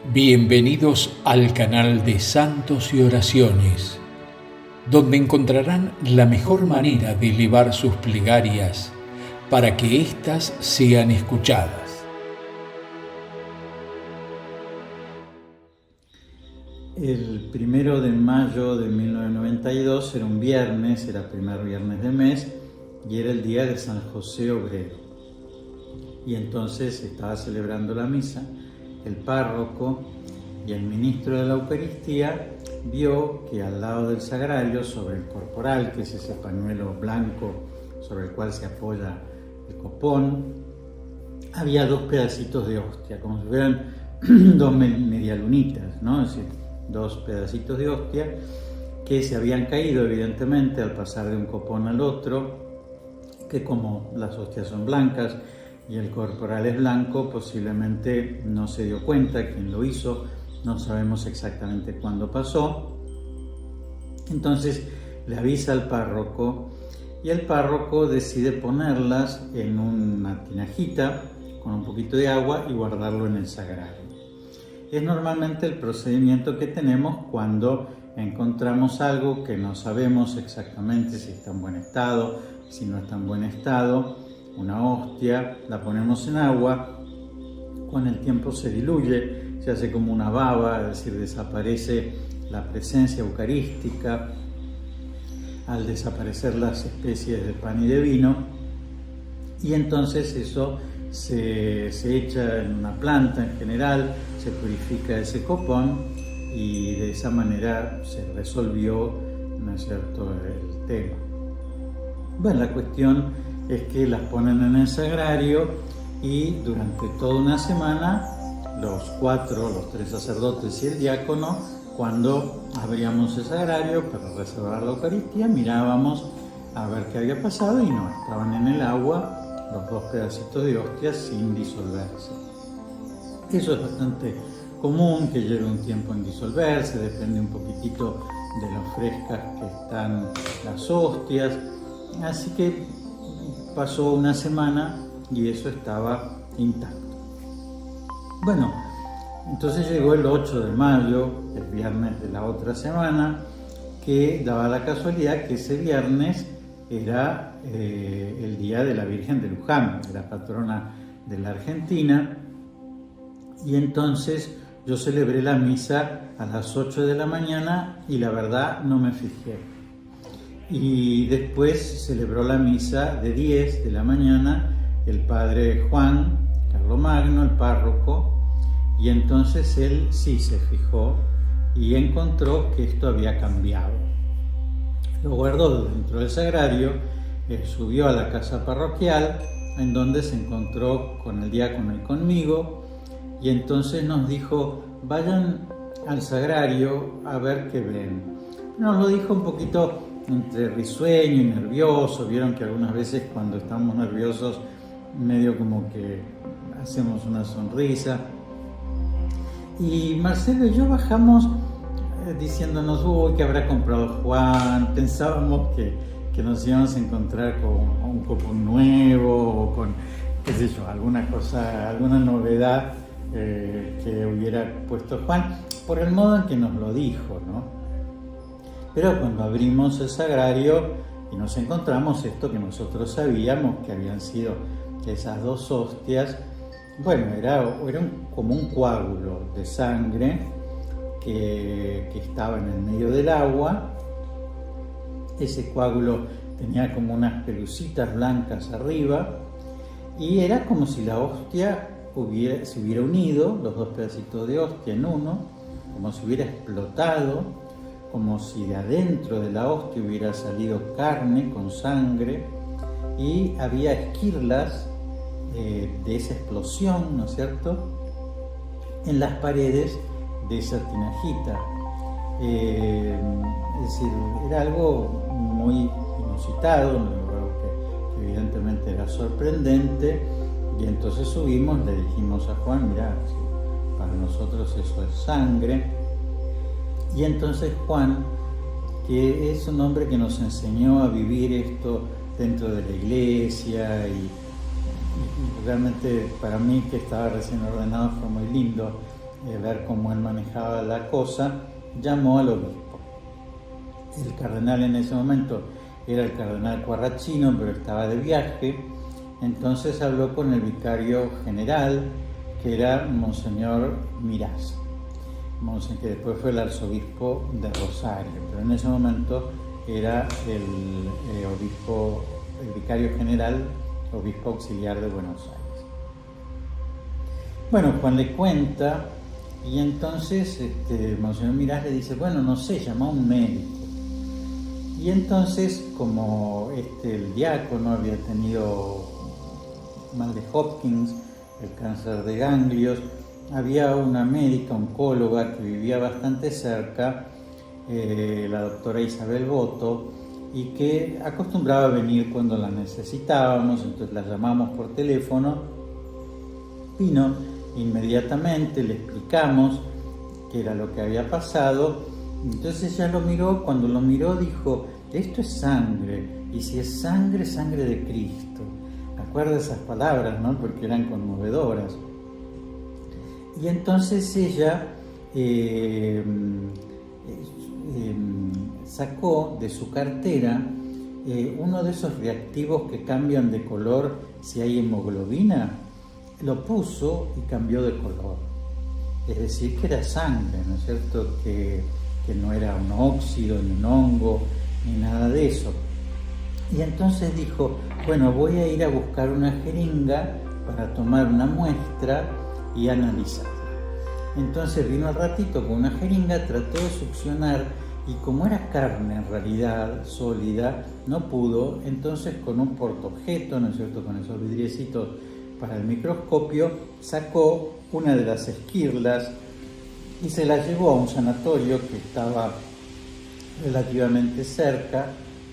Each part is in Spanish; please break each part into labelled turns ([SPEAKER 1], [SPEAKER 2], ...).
[SPEAKER 1] Bienvenidos al canal de Santos y Oraciones, donde encontrarán la mejor manera de elevar sus plegarias para que éstas sean escuchadas.
[SPEAKER 2] El 1 de mayo de 1992 era un viernes, era primer viernes de mes y era el día de San José Obrero. Y entonces estaba celebrando la misa. El párroco y el ministro de la Eucaristía vio que al lado del sagrario, sobre el corporal, que es ese pañuelo blanco sobre el cual se apoya el copón, había dos pedacitos de hostia, como si fueran dos medialunitas, ¿no? Es decir, dos pedacitos de hostia que se habían caído evidentemente al pasar de un copón al otro, que como las hostias son blancas y el corporal es blanco, posiblemente no se dio cuenta quién lo hizo, no sabemos exactamente cuándo pasó. Entonces le avisa al párroco y el párroco decide ponerlas en una tinajita con un poquito de agua y guardarlo en el sagrario. Es normalmente el procedimiento que tenemos cuando encontramos algo que no sabemos exactamente si está en buen estado, si no está en buen estado. Una hostia, la ponemos en agua, con el tiempo se diluye, se hace como una baba, es decir, desaparece la presencia eucarística, al desaparecer las especies de pan y de vino, y entonces eso se echa en una planta en general, se purifica ese copón y de esa manera se resolvió, ¿no es cierto?, el tema. Bueno, la cuestión es que las ponen en el sagrario y durante toda una semana los tres sacerdotes y el diácono, cuando abríamos el sagrario para reservar la Eucaristía, mirábamos a ver qué había pasado y no, estaban en el agua los dos pedacitos de hostia sin disolverse. Eso es bastante común, que lleve un tiempo en disolverse, depende un poquitito de lo frescas que están las hostias, así que pasó una semana y eso estaba intacto. Bueno, entonces llegó el 8 de mayo, el viernes de la otra semana, que daba la casualidad que ese viernes era el día de la Virgen de Luján, de la patrona de la Argentina, y entonces yo celebré la misa a las 8 de la mañana y la verdad no me fijé. Y después celebró la misa de 10 de la mañana el padre Juan Carlomagno, el párroco, y entonces él sí se fijó y encontró que esto había cambiado. Lo guardó dentro del sagrario, subió a la casa parroquial, en donde se encontró con el diácono y conmigo, y entonces nos dijo: vayan al sagrario a ver qué ven. Nos lo dijo un poquito entre risueño y nervioso. Vieron que algunas veces cuando estamos nerviosos medio como que hacemos una sonrisa. Y Marcelo y yo bajamos diciéndonos: uy, ¿qué habrá comprado Juan? Pensábamos que nos íbamos a encontrar con un copón nuevo o con, qué sé yo, alguna cosa, alguna novedad que hubiera puesto Juan, por el modo en que nos lo dijo, ¿no? Pero cuando abrimos el sagrario y nos encontramos esto que nosotros sabíamos que habían sido esas dos hostias, bueno, era como un coágulo de sangre que estaba en el medio del agua. Ese coágulo tenía como unas pelucitas blancas arriba y era como si la hostia se hubiera unido, los dos pedacitos de hostia en uno, como si hubiera explotado, como si de adentro de la hostia hubiera salido carne con sangre, y había esquirlas de esa explosión, ¿no es cierto?, en las paredes de esa tinajita. Es decir, era algo muy inusitado, algo que evidentemente era sorprendente, y entonces subimos, le dijimos a Juan: mirá, para nosotros eso es sangre. Y entonces Juan, que es un hombre que nos enseñó a vivir esto dentro de la iglesia, y realmente para mí, que estaba recién ordenado, fue muy lindo ver cómo él manejaba la cosa, llamó al obispo. El cardenal en ese momento era el cardenal Quarracino, pero estaba de viaje. Entonces habló con el vicario general, que era Monseñor Mirás, que después fue el arzobispo de Rosario, pero en ese momento era el obispo, el vicario general, obispo auxiliar de Buenos Aires. Bueno, Juan le cuenta, y entonces Monseñor Mirás le dice, bueno, no sé, llama a un médico. Y entonces, como el diácono había tenido mal de Hopkins, el cáncer de ganglios, había una médica oncóloga que vivía bastante cerca, la doctora Isabel Boto, y que acostumbraba a venir cuando la necesitábamos, entonces la llamamos por teléfono, vino inmediatamente, le explicamos qué era lo que había pasado. Entonces ella lo miró, cuando lo miró dijo, esto es sangre, y si es sangre, sangre de Cristo. Recuerda esas palabras, ¿no? Porque eran conmovedoras. Y entonces ella sacó de su cartera uno de esos reactivos que cambian de color si hay hemoglobina, lo puso y cambió de color. Es decir, que era sangre, ¿no es cierto? Que no era un óxido, ni un hongo, ni nada de eso. Y entonces dijo, bueno, voy a ir a buscar una jeringa para tomar una muestra y analizarla. Entonces vino al ratito con una jeringa, trató de succionar y como era carne en realidad sólida, no pudo. Entonces con un portaobjeto, ¿no es cierto?, con esos vidriecitos para el microscopio, sacó una de las esquirlas y se la llevó a un sanatorio que estaba relativamente cerca,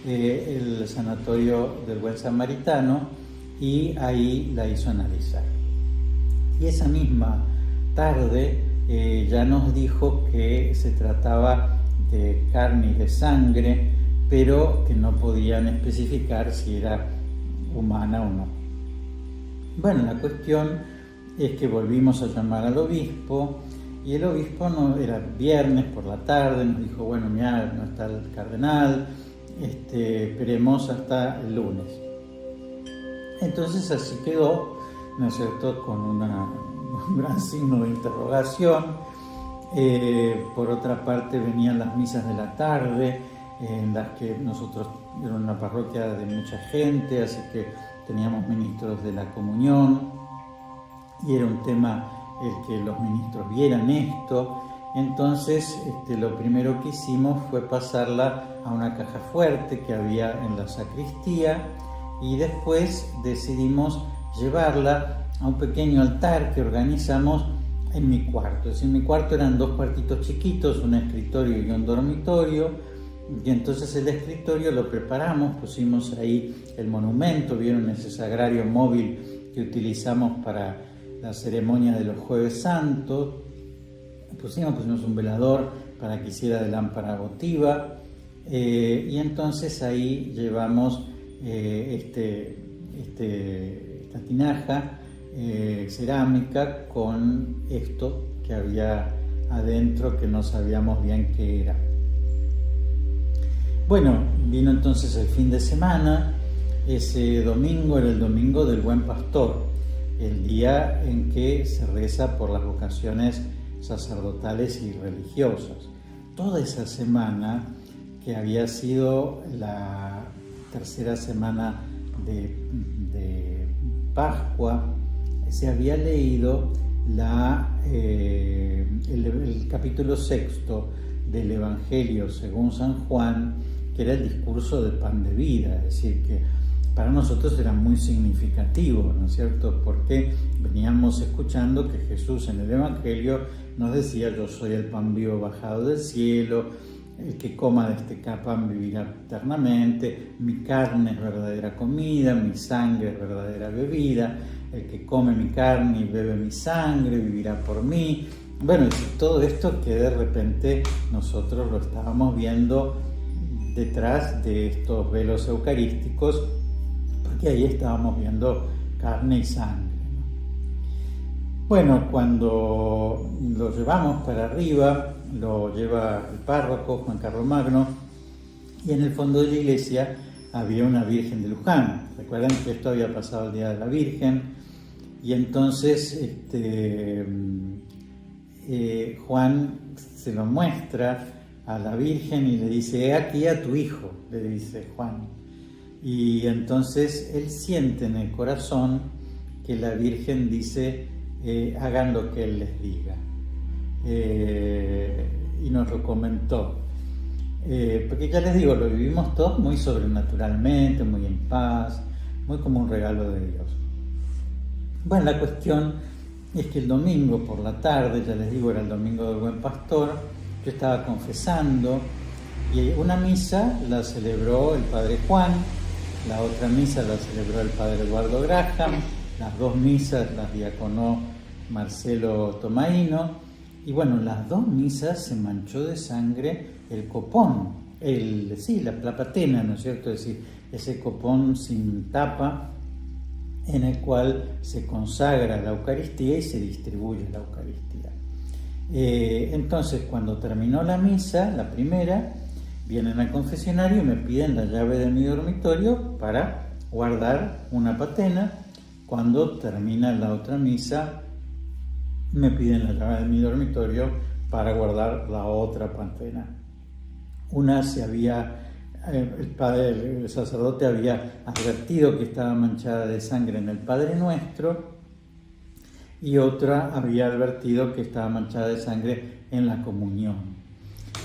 [SPEAKER 2] el sanatorio del Buen Samaritano, y ahí la hizo analizar. Y esa misma tarde ya nos dijo que se trataba de carne y de sangre, pero que no podían especificar si era humana o no. Bueno, la cuestión es que volvimos a llamar al obispo, y el obispo era viernes por la tarde, nos dijo, bueno, mira, no está el cardenal, esperemos hasta el lunes. Entonces así quedó, ¿no es cierto?, con un gran signo de interrogación. Por otra parte venían las misas de la tarde, en las que nosotros, era una parroquia de mucha gente, así que teníamos ministros de la comunión, y era un tema el que los ministros vieran esto. Entonces lo primero que hicimos fue pasarla a una caja fuerte que había en la sacristía, y después decidimos llevarla a un pequeño altar que organizamos en mi cuarto. Es decir, en mi cuarto eran 2 cuartitos chiquitos, un escritorio y un dormitorio, y entonces el escritorio lo preparamos, pusimos ahí el monumento, vieron ese sagrario móvil que utilizamos para la ceremonia de los Jueves Santos, pusimos un velador para que hiciera de lámpara votiva, y entonces ahí llevamos esta tinaja cerámica con esto que había adentro, que no sabíamos bien qué era. Bueno, vino entonces el fin de semana. Ese domingo era el domingo del Buen Pastor, el día en que se reza por las vocaciones sacerdotales y religiosas. Toda esa semana, que había sido la tercera semana de Pascua, se había leído el capítulo 6 del Evangelio según San Juan, que era el discurso del pan de vida. Es decir, que para nosotros era muy significativo, ¿no es cierto?, porque veníamos escuchando que Jesús en el Evangelio nos decía: yo soy el pan vivo bajado del cielo, el que coma de este pan vivirá eternamente, mi carne es verdadera comida, mi sangre es verdadera bebida, el que come mi carne y bebe mi sangre vivirá por mí. Bueno, todo esto que de repente nosotros lo estábamos viendo detrás de estos velos eucarísticos, porque ahí estábamos viendo carne y sangre, ¿no? Bueno, cuando lo llevamos para arriba, lo lleva el párroco Juan Carlomagno, y en el fondo de la iglesia había una Virgen de Luján. Recuerden que esto había pasado el Día de la Virgen, y entonces Juan se lo muestra a la Virgen y le dice: "He aquí a tu hijo", le dice Juan. Y entonces él siente en el corazón que la Virgen dice: hagan lo que él les diga. Y nos lo comentó. Porque ya les digo, lo vivimos todos muy sobrenaturalmente, muy en paz, muy como un regalo de Dios. Bueno, la cuestión es que el domingo por la tarde, ya les digo, era el domingo del Buen Pastor, yo estaba confesando, y una misa la celebró el padre Juan, la otra misa la celebró el padre Eduardo Graham, las dos misas las diaconó Marcelo Tomaino, y bueno, las dos misas se manchó de sangre el copón, la patena, ¿no es cierto? Es decir, ese copón sin tapa en el cual se consagra la Eucaristía y se distribuye la Eucaristía. Entonces, cuando terminó la misa, la primera, vienen al confesionario y me piden la llave de mi dormitorio para guardar una patena. Cuando termina la otra misa, me piden la llave de mi dormitorio para guardar la otra patena. Una el sacerdote había advertido que estaba manchada de sangre en el Padre Nuestro, y otra había advertido que estaba manchada de sangre en la comunión.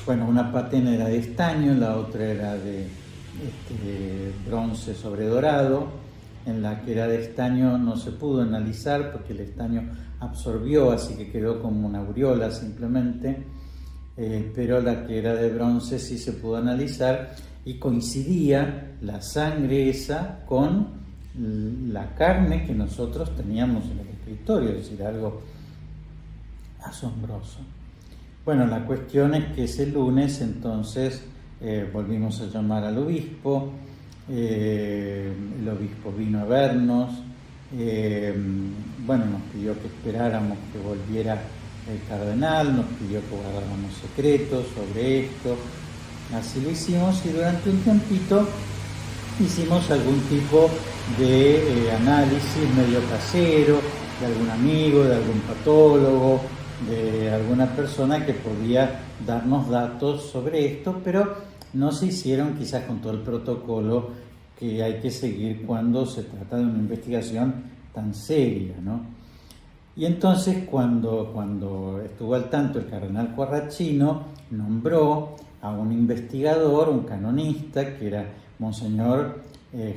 [SPEAKER 2] Bueno, una patena era de estaño, la otra era de bronce sobre dorado. En la que era de estaño no se pudo analizar porque el estaño absorbió, así que quedó como una aureola simplemente, pero la que era de bronce sí se pudo analizar, y coincidía la sangre esa con la carne que nosotros teníamos en el escritorio, es decir, algo asombroso. Bueno, la cuestión es que ese lunes entonces volvimos a llamar al obispo. El obispo vino a vernos, nos pidió que esperáramos que volviera el cardenal, nos pidió que guardáramos secretos sobre esto. Así lo hicimos, y durante un tiempito hicimos algún tipo de análisis medio casero, de algún amigo, de algún patólogo, de alguna persona que podía darnos datos sobre esto, pero no se hicieron quizás con todo el protocolo que hay que seguir cuando se trata de una investigación tan seria, ¿no? Y entonces cuando estuvo al tanto el cardenal Quarracino, nombró a un investigador, un canonista, que era Monseñor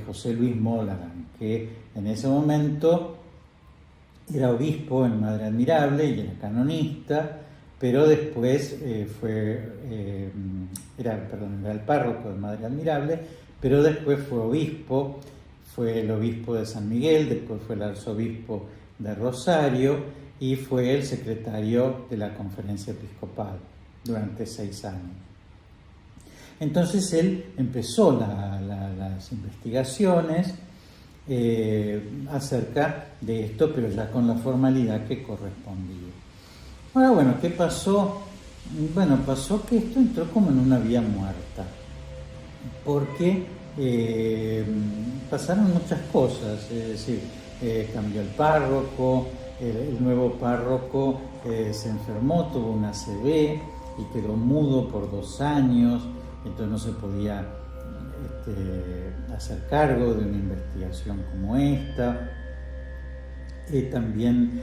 [SPEAKER 2] José Luis Molagan, que en ese momento era obispo en Madre Admirable y era canonista, pero después era el párroco de Madre Admirable, pero después fue obispo, fue el obispo de San Miguel, después fue el arzobispo de Rosario y fue el secretario de la Conferencia Episcopal durante 6 años. Entonces él empezó las investigaciones acerca de esto, pero ya con la formalidad que correspondía. Ahora, bueno, ¿qué pasó? Bueno, pasó que esto entró como en una vía muerta, porque pasaron muchas cosas, es decir, cambió el párroco, el nuevo párroco se enfermó, tuvo una ACV y quedó mudo por 2 años, entonces no se podía hacer cargo de una investigación como esta. También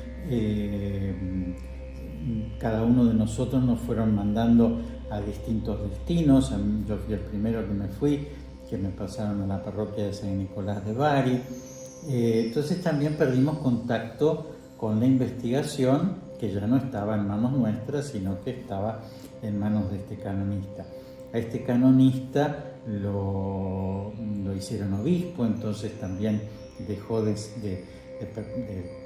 [SPEAKER 2] cada uno de nosotros nos fueron mandando a distintos destinos. Yo fui el primero que me fui, que me pasaron a la parroquia de San Nicolás de Bari. Entonces también perdimos contacto con la investigación, que ya no estaba en manos nuestras, sino que estaba en manos de este canonista. A este canonista lo hicieron obispo, entonces también dejó de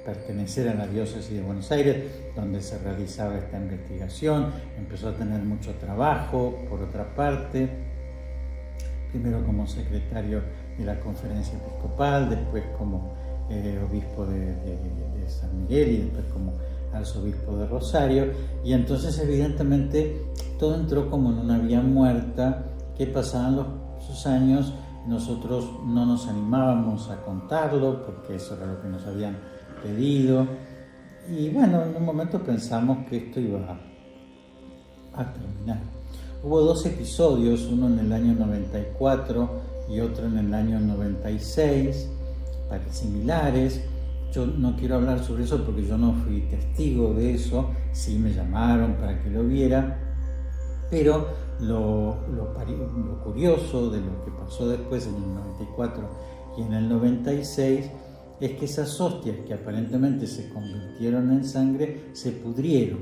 [SPEAKER 2] pertenecer a la diócesis de Buenos Aires, donde se realizaba esta investigación. Empezó a tener mucho trabajo, por otra parte, primero como secretario de la Conferencia Episcopal, después como obispo de San Miguel y después como arzobispo de Rosario, y entonces evidentemente todo entró como en una vía muerta que pasaban los años. Nosotros no nos animábamos a contarlo porque eso era lo que nos habían pedido, y bueno, en un momento pensamos que esto iba a terminar. Hubo 2 episodios, uno en el año 94 y otro en el año 96, similares. Yo no quiero hablar sobre eso porque yo no fui testigo de eso, sí me llamaron para que lo viera, pero lo curioso de lo que pasó después en el 94 y en el 96 es que esas hostias que aparentemente se convirtieron en sangre se pudrieron,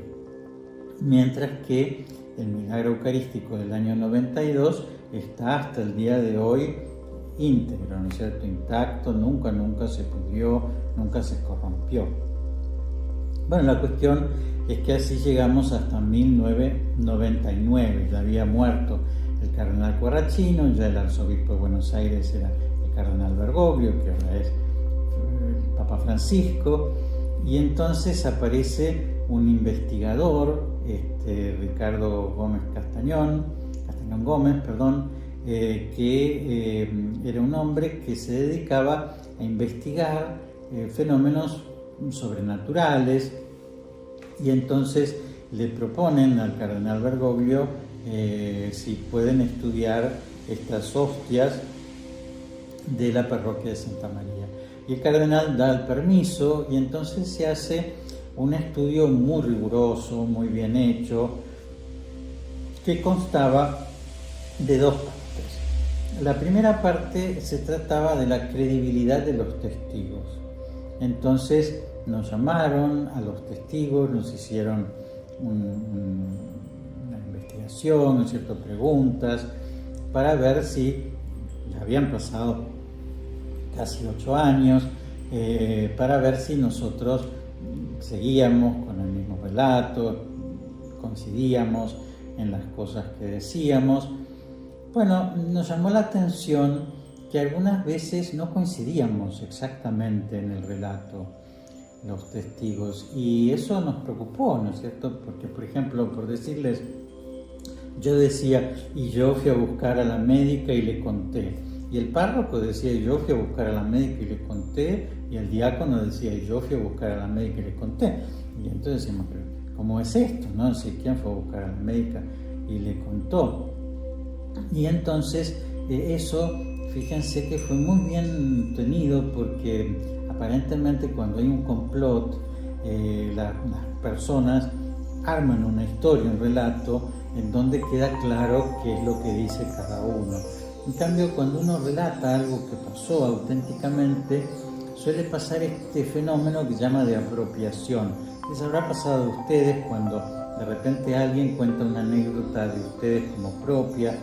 [SPEAKER 2] mientras que el milagro eucarístico del año 92 está hasta el día de hoy íntegro, ¿no es cierto?, intacto, nunca se pudrió, nunca se corrompió. Bueno, la cuestión es que así llegamos hasta 1999, ya había muerto el cardenal Corrachino, ya el arzobispo de Buenos Aires era el cardenal Bergoglio, que ahora es el Papa Francisco, y entonces aparece un investigador, Ricardo Castañón Gómez, que era un hombre que se dedicaba a investigar fenómenos sobrenaturales, y entonces le proponen al cardenal Bergoglio si pueden estudiar estas hostias de la parroquia de Santa María. Y el cardenal da el permiso, y entonces se hace un estudio muy riguroso, muy bien hecho, que constaba de 2 partes. La primera parte se trataba de la credibilidad de los testigos. Entonces nos llamaron a los testigos, nos hicieron una investigación, ¿no es cierto?, preguntas, para ver si ya habían pasado casi 8 años, para ver si nosotros seguíamos con el mismo relato, coincidíamos en las cosas que decíamos. Bueno, nos llamó la atención que algunas veces no coincidíamos exactamente en el relato, los testigos, y eso nos preocupó, ¿no es cierto? Porque, por ejemplo, por decirles, yo decía, y yo fui a buscar a la médica y le conté, y el párroco decía, y yo fui a buscar a la médica y le conté, y el diácono decía, y yo fui a buscar a la médica y le conté. Y entonces decimos, pero ¿cómo es esto? ¿No? ¿Quién fue a buscar a la médica y le contó? Y entonces eso, fíjense que fue muy bien tenido, porque aparentemente cuando hay un complot, las personas arman una historia, un relato, en donde queda claro qué es lo que dice cada uno. En cambio, cuando uno relata algo que pasó auténticamente, suele pasar este fenómeno que se llama de apropiación. Les habrá pasado a ustedes cuando de repente alguien cuenta una anécdota de ustedes como propia,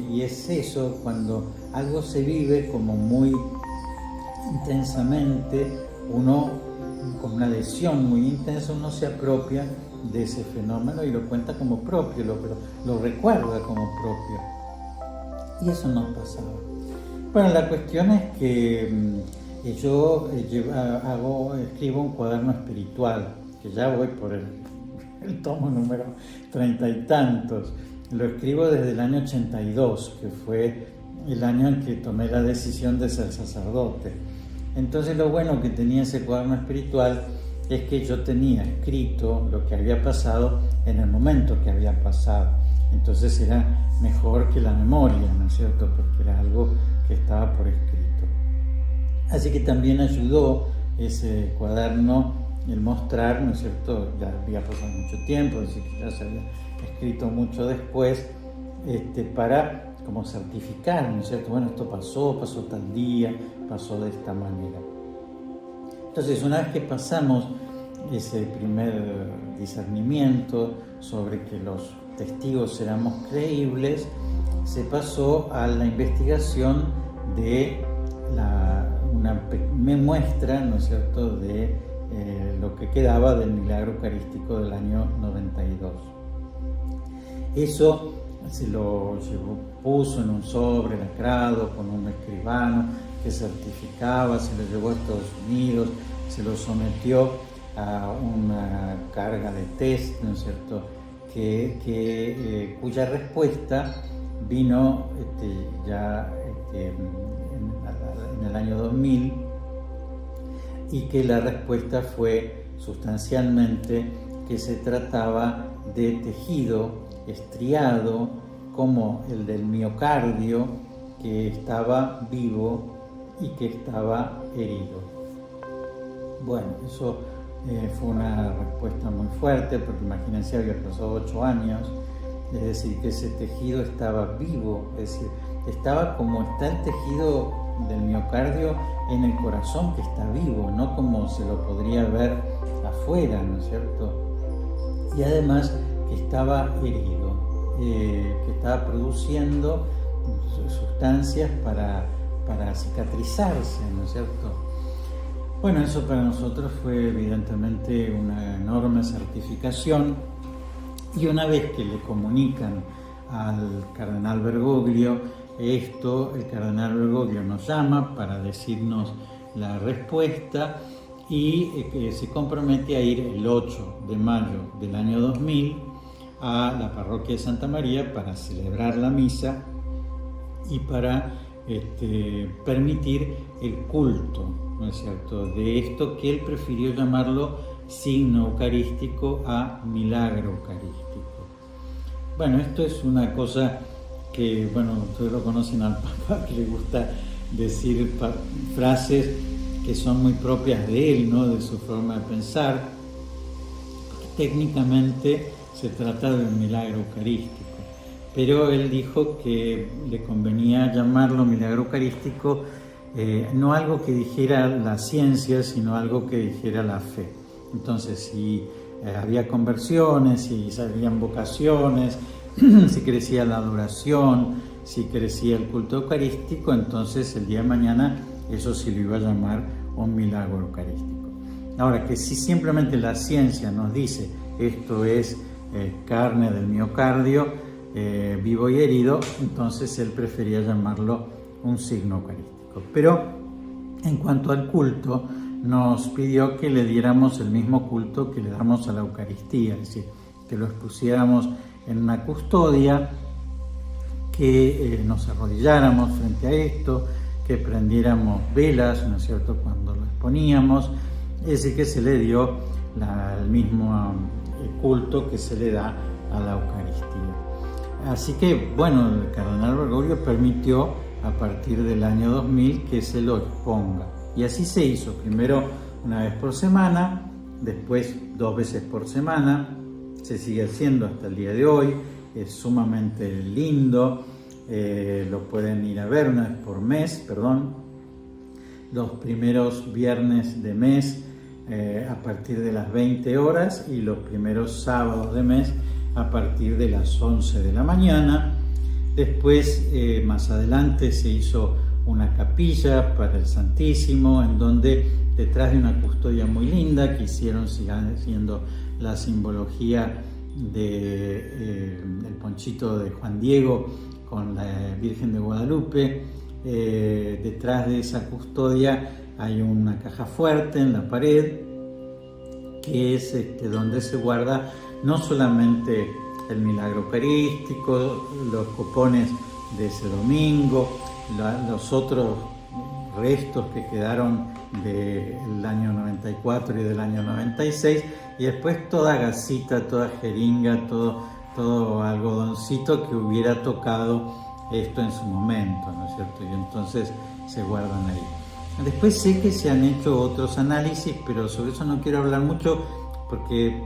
[SPEAKER 2] y es eso, cuando algo se vive como muy intensamente, uno con una lesión muy intensa, uno se apropia de ese fenómeno y lo cuenta como propio, lo recuerda como propio, y eso no pasaba. Bueno, la cuestión es que yo escribo un cuaderno espiritual, que ya voy por el tomo número 30 y tantos. Lo escribo desde el año 82, que fue el año en que tomé la decisión de ser sacerdote. Entonces, lo bueno que tenía ese cuaderno espiritual es que yo tenía escrito lo que había pasado en el momento que había pasado. Entonces era mejor que la memoria, ¿no es cierto?, porque era algo que estaba por escrito. Así que también ayudó ese cuaderno el mostrar, ¿no es cierto?, ya había pasado mucho tiempo, es decir, que ya se había escrito mucho después, para como certificar, ¿no es cierto?, bueno, esto pasó tal día, pasó de esta manera. Entonces, una vez que pasamos ese primer discernimiento sobre que los testigos éramos creíbles, se pasó a la investigación de una muestra, ¿no es cierto?, de lo que quedaba del milagro eucarístico del año 92. Eso se lo puso en un sobre lacrado con un escribano que certificaba, se lo llevó a Estados Unidos, se lo sometió a una carga de test, ¿no es cierto?, cuya respuesta vino en el año 2000, y que la respuesta fue sustancialmente que se trataba de tejido estriado como el del miocardio, que estaba vivo y que estaba herido. Bueno, eso fue una respuesta muy fuerte, porque imagínense, había pasado 8 años, es decir, que ese tejido estaba vivo, es decir, estaba como está el tejido del miocardio en el corazón, que está vivo, no como se lo podría ver afuera, ¿no es cierto? Y además que estaba herido, que estaba produciendo sustancias para cicatrizarse, ¿no es cierto? Bueno, eso para nosotros fue evidentemente una enorme certificación, y una vez que le comunican al cardenal Bergoglio esto, el cardenal Bergoglio nos llama para decirnos la respuesta, y se compromete a ir el 8 de mayo del año 2000 a la parroquia de Santa María para celebrar la misa y para permitir el culto, ¿no es cierto?, de esto que él prefirió llamarlo signo eucarístico a milagro eucarístico. Bueno, esto es una cosa que, bueno, ustedes lo conocen al Papa, que le gusta decir frases que son muy propias de él, ¿no?, de su forma de pensar, porque técnicamente se trata de un milagro eucarístico. Pero él dijo que le convenía llamarlo milagro eucarístico, no algo que dijera la ciencia, sino algo que dijera la fe. Entonces, si había conversiones, si habían vocaciones, si crecía la adoración, si crecía el culto eucarístico, entonces el día de mañana eso sí lo iba a llamar un milagro eucarístico. Ahora, que si simplemente la ciencia nos dice esto es carne del miocardio, vivo y herido, entonces él prefería llamarlo un signo eucarístico. Pero en cuanto al culto, nos pidió que le diéramos el mismo culto que le damos a la Eucaristía, es decir, que lo expusiéramos en una custodia, que nos arrodilláramos frente a esto, que prendiéramos velas, ¿no es cierto?, cuando lo exponíamos, es decir, que se le dio el mismo culto que se le da a la Eucaristía. Así que, bueno, el cardenal Bergoglio permitió a partir del año 2000 que se lo exponga. Y así se hizo, primero una vez por semana, después 2 veces por semana, se sigue haciendo hasta el día de hoy, es sumamente lindo, lo pueden ir a ver una vez por mes, los primeros viernes de mes a partir de las 20 horas y los primeros sábados de mes a partir de las 11 de la mañana. Después, más adelante, se hizo una capilla para el Santísimo, en donde detrás de una custodia muy linda que hicieron, siendo la simbología del ponchito de Juan Diego con la Virgen de Guadalupe, detrás de esa custodia hay una caja fuerte en la pared, que es donde se guarda no solamente el milagro eucarístico, los copones de ese domingo, los otros restos que quedaron del año 94 y del año 96, y después toda gasita, toda jeringa, todo algodoncito que hubiera tocado esto en su momento, ¿no es cierto? Y entonces se guardan ahí. Después sé que se han hecho otros análisis, pero sobre eso no quiero hablar mucho porque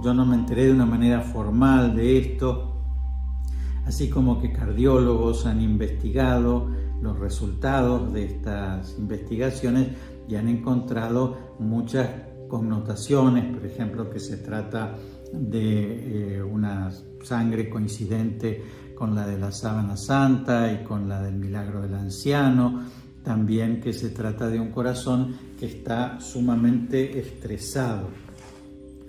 [SPEAKER 2] yo no me enteré de una manera formal de esto, así como que cardiólogos han investigado los resultados de estas investigaciones y han encontrado muchas connotaciones, por ejemplo, que se trata de una sangre coincidente con la de la sábana santa y con la del milagro del anciano, también que se trata de un corazón que está sumamente estresado,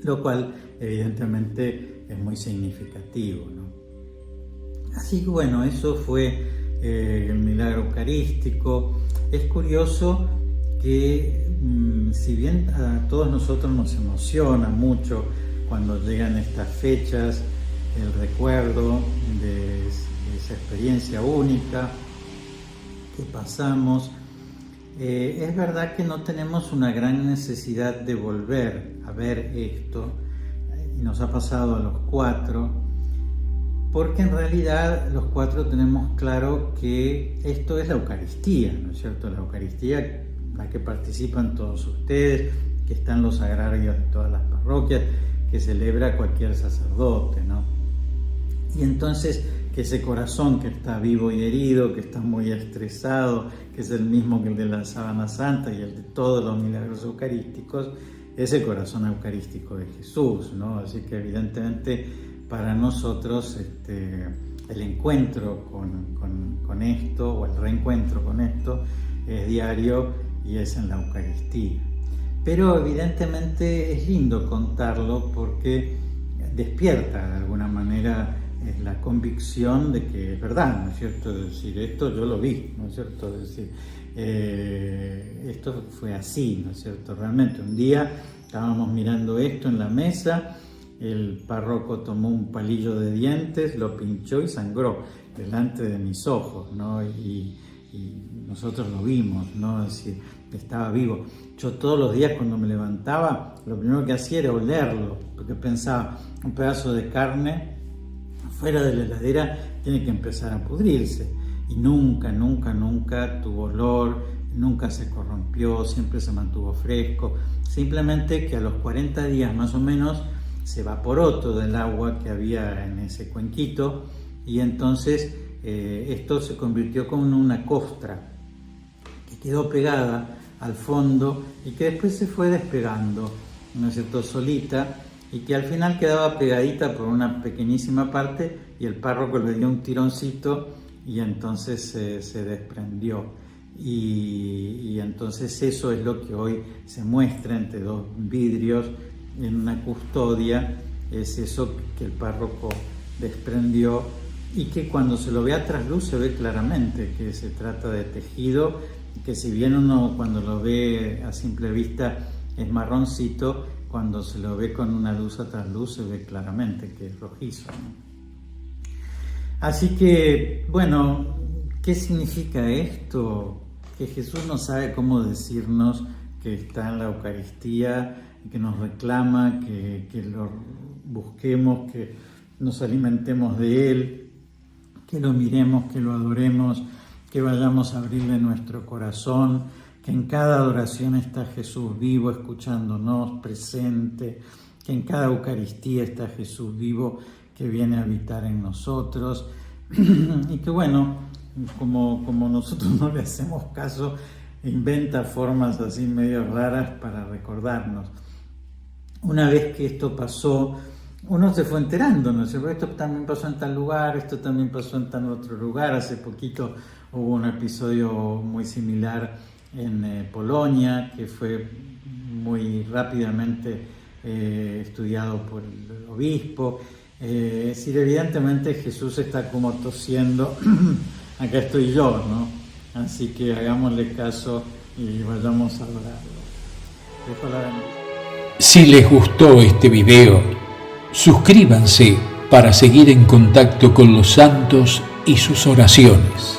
[SPEAKER 2] lo cual evidentemente es muy significativo, ¿no? Así que bueno, eso fue el milagro eucarístico. Es curioso que si bien a todos nosotros nos emociona mucho cuando llegan estas fechas, el recuerdo de esa experiencia única que pasamos, es verdad que no tenemos una gran necesidad de volver a ver esto, y nos ha pasado a los 4, porque en realidad los 4 tenemos claro que esto es la Eucaristía, ¿no es cierto? La Eucaristía, la que participan todos ustedes, que están los sagrarios de todas las parroquias, que celebra cualquier sacerdote, ¿no? Y entonces que ese corazón que está vivo y herido, que está muy estresado, que es el mismo que el de la Sábana Santa y el de todos los milagros eucarísticos, es el corazón eucarístico de Jesús, ¿no? Así que evidentemente para nosotros el encuentro con esto, o el reencuentro con esto, es diario y es en la Eucaristía. Pero evidentemente es lindo contarlo porque despierta de alguna manera la convicción de que es verdad, ¿no es cierto? Es decir, esto yo lo vi, ¿no es cierto? Es decir, esto fue así, ¿no es cierto? Realmente un día estábamos mirando esto en la mesa, el párroco tomó un palillo de dientes, lo pinchó y sangró delante de mis ojos, ¿no? Y nosotros lo vimos, ¿no? Es decir, estaba vivo. Yo todos los días cuando me levantaba, lo primero que hacía era olerlo, porque pensaba, un pedazo de carne fuera de la heladera tiene que empezar a pudrirse. Y nunca tuvo olor, nunca se corrompió, siempre se mantuvo fresco. Simplemente que a los 40 días más o menos se evaporó todo el agua que había en ese cuenquito y entonces esto se convirtió como en una costra que quedó pegada al fondo y que después se fue despegando, ¿no es cierto?, solita, y que al final quedaba pegadita por una pequeñísima parte y el párroco le dio un tironcito y entonces se desprendió. Y entonces eso es lo que hoy se muestra entre dos vidrios en una custodia, es eso que el párroco desprendió y que cuando se lo ve a trasluz se ve claramente que se trata de tejido, que si bien uno cuando lo ve a simple vista es marroncito, cuando se lo ve con una luz a trasluz se ve claramente que es rojizo, ¿no? Así que, bueno, ¿qué significa esto? Que Jesús no sabe cómo decirnos que está en la Eucaristía, que nos reclama, que lo busquemos, que nos alimentemos de Él, que lo miremos, que lo adoremos, que vayamos a abrirle nuestro corazón, que en cada adoración está Jesús vivo, escuchándonos, presente, que en cada Eucaristía está Jesús vivo, que viene a habitar en nosotros, y que bueno, como nosotros no le hacemos caso, inventa formas así medio raras para recordarnos. Una vez que esto pasó, uno se fue enterando, ¿no? Esto también pasó en tal lugar, esto también pasó en tal otro lugar. Hace poquito hubo un episodio muy similar en Polonia, que fue muy rápidamente estudiado por el obispo. Es decir, evidentemente Jesús está como tosiendo, acá estoy yo, ¿no? Así que hagámosle caso y vayamos a adorarlo. Dejo la bendición.
[SPEAKER 1] Si les gustó este video, suscríbanse para seguir en contacto con los santos y sus oraciones.